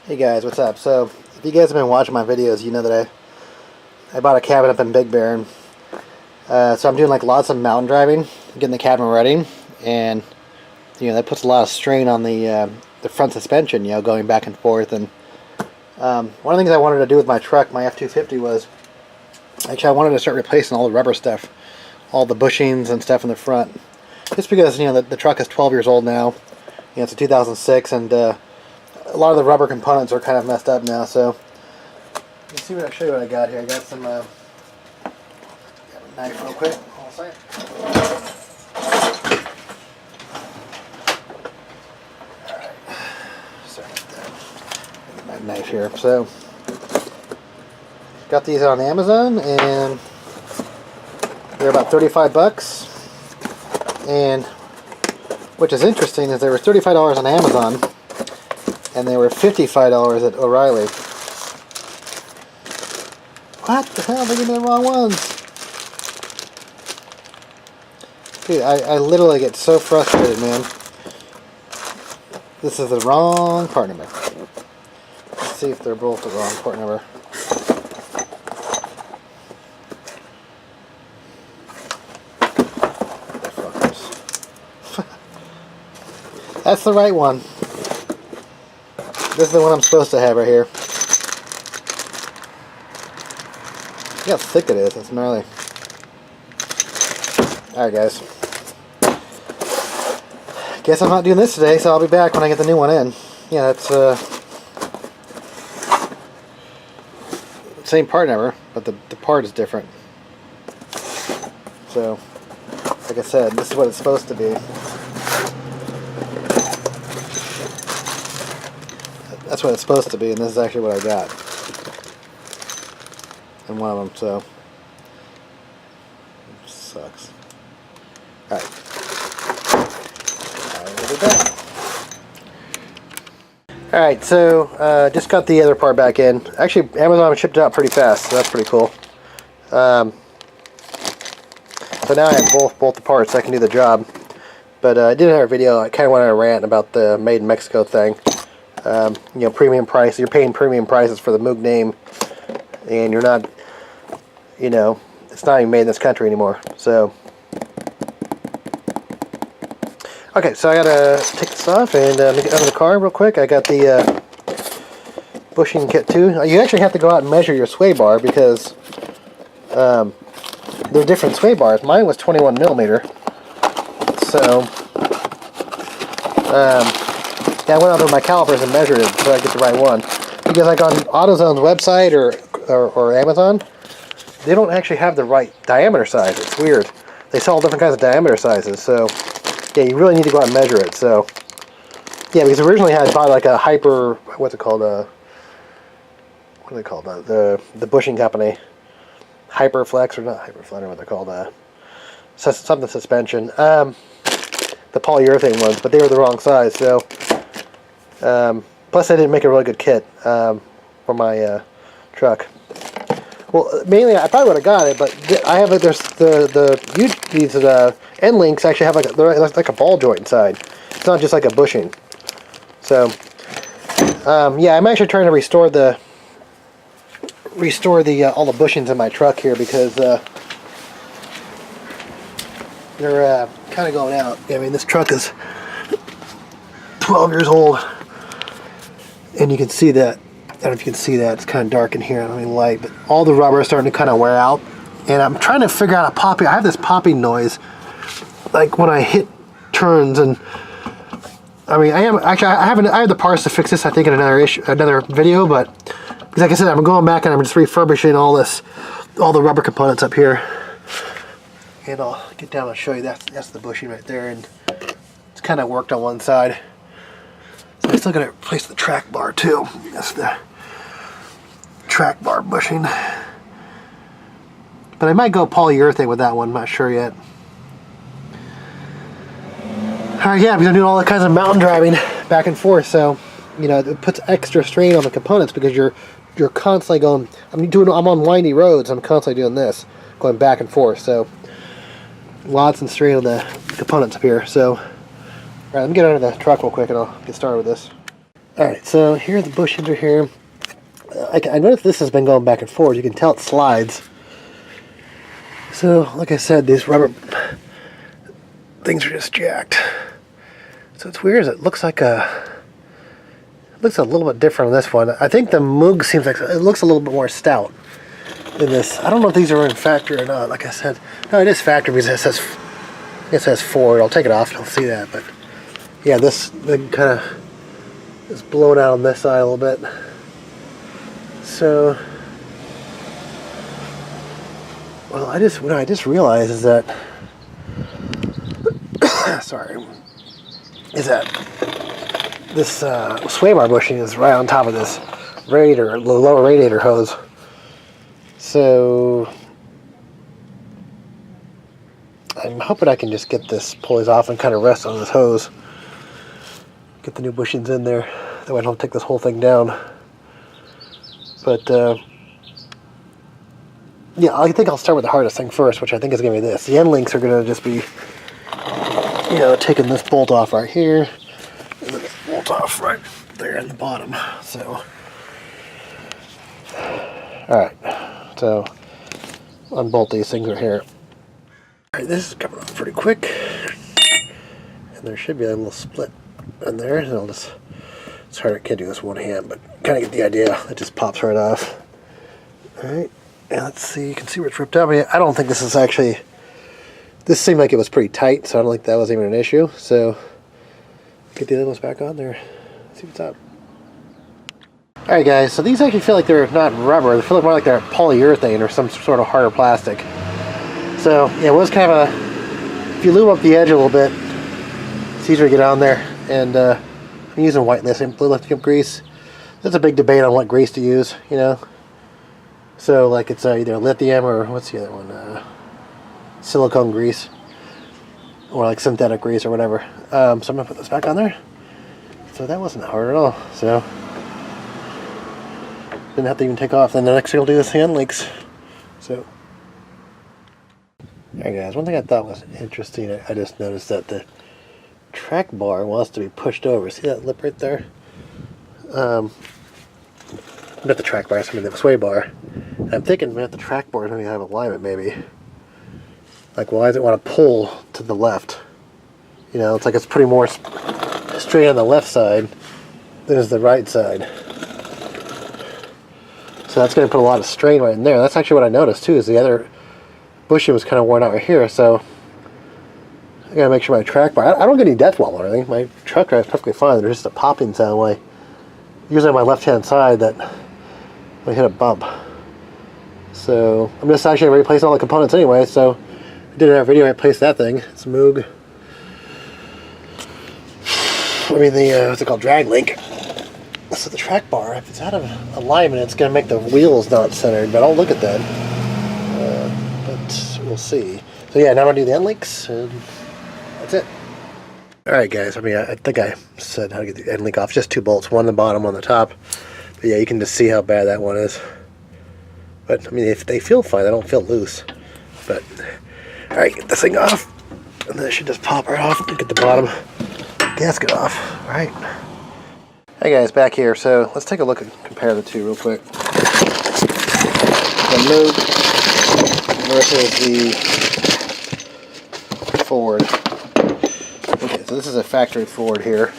Hey guys, what's up? So, if you guys have been watching my videos, you know that I bought a cabin up in Big Bear, and so I'm doing like lots of mountain driving, getting the cabin ready, and that puts a lot of strain on the front suspension, going back and forth. And one of the things I wanted to do with my truck, my F250, was actually I wanted to start replacing all the rubber stuff, all the bushings and stuff in the front, just because the truck is 12 years old now. It's a 2006, and a lot of the rubber components are kind of messed up now. So let's see what I show you what I got here. I got some got a knife real quick. Hold on a second. Alright. Sorry about that. Get my knife here. So got these on Amazon, and they're about 35 bucks. And which is interesting is they were $35 on Amazon, and they were $55 at O'Reilly. What the hell? They gave me the wrong ones. Dude, I literally get so frustrated, man. This is the wrong part number. Let's see if they're both the wrong part number. That's the right one. This is the one I'm supposed to have right here. Look how thick it is. It's gnarly. Alright guys. Guess I'm not doing this today, so I'll be back when I get the new one in. Yeah, that's same part number, but the part is different. So, like I said, this is what it's supposed to be. That's what it's supposed to be, and this is actually what I got in one of them, so it sucks. Alright. We'll be back. Alright, so just got the other part back in. Actually, Amazon shipped it out pretty fast, so that's pretty cool. So now I have both the parts, so I can do the job. But I did have a video, I kind of wanted to rant about the Made in Mexico thing. Premium price. You're paying premium prices for the Moog name, and you're not, it's not even made in this country anymore. So, okay, so I gotta take this off and get out of the car real quick. I got the bushing kit too. You actually have to go out and measure your sway bar because they're different sway bars. Mine was 21 millimeter, so. Yeah, I went out with my calipers and measured it so I get the right one. Because like on AutoZone's website or Amazon, they don't actually have the right diameter size. It's weird. They sell different kinds of diameter sizes. So yeah, you really need to go out and measure it. So yeah, because originally I bought like a hyper, what's it called? What are they called? The bushing company, Hyperflex, or not Hyperflex, I don't know what they're called. Something suspension. The polyurethane ones, but they were the wrong size. So. Plus, they didn't make a really good kit for my truck. Well, mainly I probably would have got it, but I have there's these end links actually have like a ball joint inside. It's not just like a bushing. So yeah, I'm actually trying to restore all the bushings in my truck here because they're kind of going out. I mean, this truck is 12 years old. And you can see that, I don't know if you can see that, it's kind of dark in here, I don't need light, but all the rubber is starting to kind of wear out. And I'm trying to figure out I have this popping noise, like when I hit turns, and I mean, I have the parts to fix this, I think, in another video, but because like I said, I'm going back and I'm just refurbishing all the rubber components up here. And I'll get down and show you that's the bushing right there, and it's kind of worked on one side. I still got to replace the track bar too. That's the track bar bushing. But I might go polyurethane with that one. I'm not sure yet. Alright, yeah, because I'm doing all the kinds of mountain driving back and forth, so it puts extra strain on the components because you're constantly going. I'm on windy roads. I'm constantly doing this, going back and forth. So lots of strain on the components up here. So. Alright, let me get out of the truck real quick and I'll get started with this. Alright, so here the bushings are here. I noticed this has been going back and forth. You can tell it slides. So, like I said, these rubber things are just jacked. So it's weird. It looks like it looks a little bit different on this one. I think the Moog seems like it looks a little bit more stout than this. I don't know if these are in factory or not. Like I said, no, it is factory because it says Ford. I'll take it off. You'll see that. But yeah, this thing kind of is blown out on this side a little bit. So, well, what I just realized is that, sorry, is that this sway bar bushing is right on top of this radiator, the lower radiator hose. So, I'm hoping I can just get this pulleys off and kind of rest on this hose. Get the new bushings in there. That way I don't take this whole thing down. But, yeah, I think I'll start with the hardest thing first, which I think is going to be this. The end links are going to just be, you know, taking this bolt off right here, and then this bolt off right there in the bottom. So, alright, so, unbolt these things right here. Alright, this is coming off pretty quick, and there should be a little split in there, and I'll just, it's hard, I can't do this one hand, but kind of get the idea. It just pops right off. Alright, and let's see, you can see where it's ripped out. I don't think this is actually, this seemed like it was pretty tight, so I don't think that was even an issue. So, get the other ones back on there, see what's up. Alright guys, so these actually feel like they're not rubber, they feel more like they're polyurethane or some sort of harder plastic. So, yeah, it was kind of a, if you lube up the edge a little bit, it's easier to get on there. And I'm using white lithium grease. There's a big debate on what grease to use, you know. So, like, it's either lithium or, what's the other one? Silicone grease. Or, like, synthetic grease or whatever. So, I'm going to put this back on there. So, that wasn't hard at all. So, didn't have to even take off. Then the next thing I'll do is hand links. So, alright guys, one thing I thought was interesting, I just noticed that the track bar wants to be pushed over. See that lip right there? Not the track bar, I mean the sway bar. And I'm thinking that the track bar is going to have alignment maybe. Like, why does it want to pull to the left? You know, it's like it's pretty more straight on the left side than is the right side. So that's going to put a lot of strain right in there. That's actually what I noticed too, is the other bushing was kind of worn out right here. So I gotta make sure my track bar, I don't get any death wobble or anything. My truck drives perfectly fine. There's just a popping sound usually on my left hand side that I hit a bump. So I'm just actually replacing all the components anyway. So I did in our video, I replaced that thing. It's a Moog. I mean the what's it called, drag link. So the track bar, if it's out of alignment, it's gonna make the wheels not centered. But I'll look at that. But we'll see. So yeah, now I'm gonna do the end links, and that's it. Alright guys, I mean, I think I said how to get the end link off. Just 2 bolts, one on the bottom, one on the top. But yeah, you can just see how bad that one is. But I mean, if they feel fine, they don't feel loose. But alright, get this thing off, and then it should just pop right off. Get the bottom gasket off. Alright. Hey guys, back here. So let's take a look and compare the two real quick. The Moog versus the Ford. Okay, so this is a factory Ford here.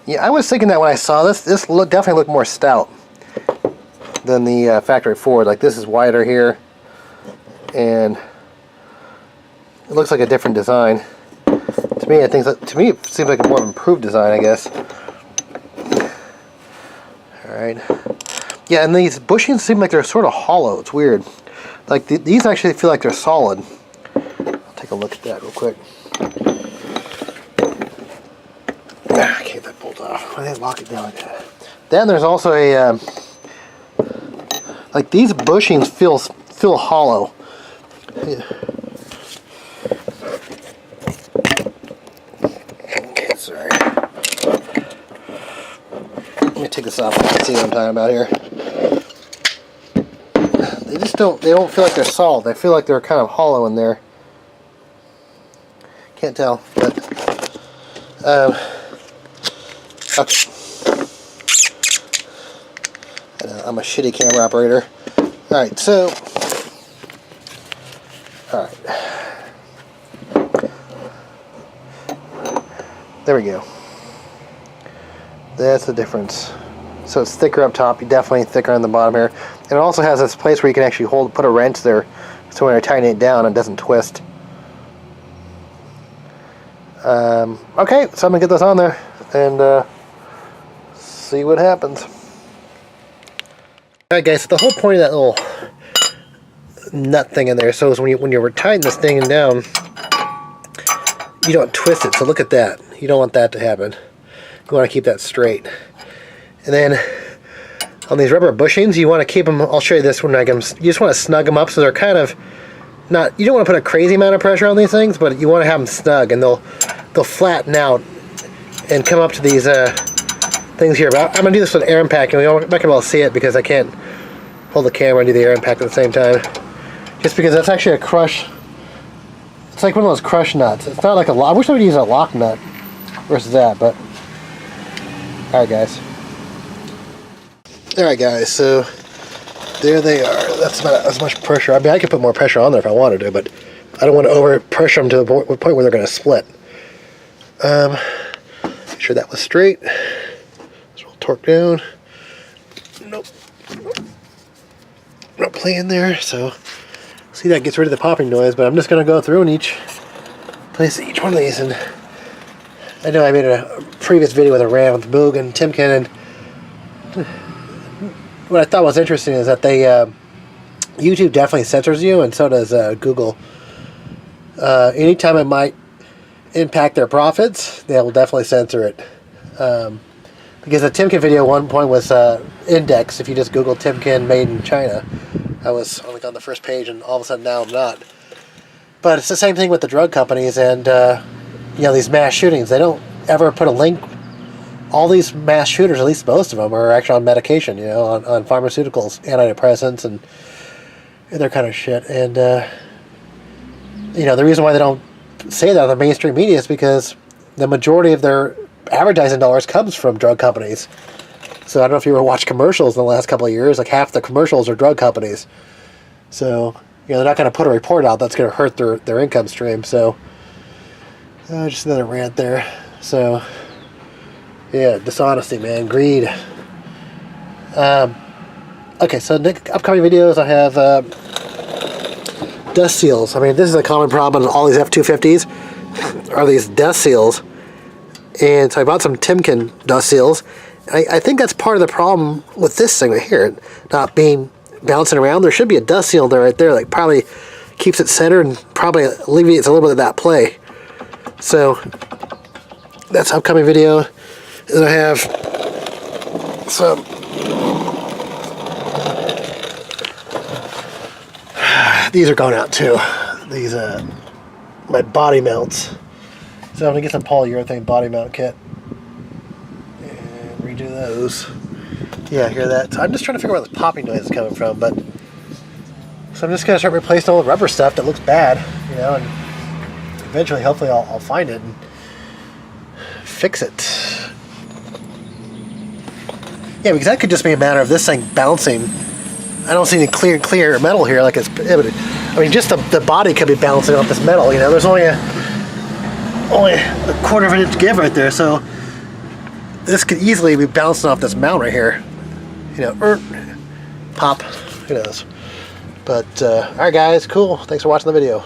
Yeah, I was thinking that when I saw this definitely looked more stout than the factory Ford. Like, this is wider here, and it looks like a different design. To me, it seems like a more improved design, I guess. Alright. Yeah, and these bushings seem like they're sort of hollow. It's weird. Like, these actually feel like they're solid. I'll take a look at that real quick. I can't get that bolt off. Why did they lock it down like that? Then there's also a, like, these bushings feel hollow. Yeah. Okay, sorry. Let me take this off so you can see what I'm talking about here. They don't feel like they're solid. They feel like they're kind of hollow in there. Can't tell, but Okay. I'm a shitty camera operator. Alright, so... Alright. There we go. That's the difference. So it's thicker up top, definitely thicker on the bottom here. And it also has this place where you can actually put a wrench there, so when I tighten it down, it doesn't twist. Okay, so I'm gonna get this on there and see what happens. Alright guys, so the whole point of that little nut thing in there, so is when you're tightening this thing down, you don't twist it. So look at that. You don't want that to happen. You want to keep that straight. And then on these rubber bushings, you want to keep them. I'll show you this when I get them. You just want to snug them up so they're kind of not. You don't want to put a crazy amount of pressure on these things, but you want to have them snug, and they'll flatten out and come up to these things here. But I'm gonna do this with air impact, and I'm not gonna be able to see it because I can't hold the camera and do the air impact at the same time. Just because that's actually a crush. It's like one of those crush nuts. It's not like a lock. I wish I would use a lock nut versus that, but alright guys. Alright guys, so there they are. That's about as much pressure. I mean, I could put more pressure on there if I wanted to, but I don't want to over pressure them to the point where they're going to split. Make sure that was straight. So we'll torque down. Nope. No play in there, so see, that gets rid of the popping noise, but I'm just going to go through and place each one of these. And I know I made a previous video with a ram with Boog and Timken, and what I thought was interesting is that they YouTube definitely censors you, and so does Google. Anytime it might impact their profits, they'll definitely censor it. Because the Timken video at one point was indexed. If you just Google Timken made in China, I was only on the first page, and all of a sudden now I'm not. But it's the same thing with the drug companies and you know, these mass shootings. They don't ever put a link. All these mass shooters, at least most of them, are actually on medication, you know, on pharmaceuticals, antidepressants, and other kind of shit. And you know, the reason why they don't say that on the mainstream media is because the majority of their advertising dollars comes from drug companies. So I don't know if you ever watched commercials in the last couple of years. Like half the commercials are drug companies. So you know, they're not going to put a report out that's going to hurt their income stream. So just another rant there. So yeah, dishonesty, man, greed. Okay, so upcoming videos I have dust seals. I mean, this is a common problem in all these F250s are these dust seals. And so I bought some Timken dust seals. I think that's part of the problem with this thing right here, not being bouncing around. There should be a dust seal there right there that probably keeps it centered and probably alleviates a little bit of that play. So that's upcoming video. And I have some these are going out too. These my body mounts. So I'm gonna get some polyurethane body mount kit and redo those. Yeah, hear that? So I'm just trying to figure out where this popping noise is coming from, but so I'm just gonna start replacing all the rubber stuff that looks bad, you know, and eventually, hopefully, I'll find it and fix it. Yeah, because that could just be a matter of this thing bouncing. I don't see any clear metal here like it's prohibited. I mean, just the body could be bouncing off this metal, you know. There's only a quarter of an inch give right there, so this could easily be bouncing off this mount right here. You know, pop, who knows. But, alright guys, cool. Thanks for watching the video.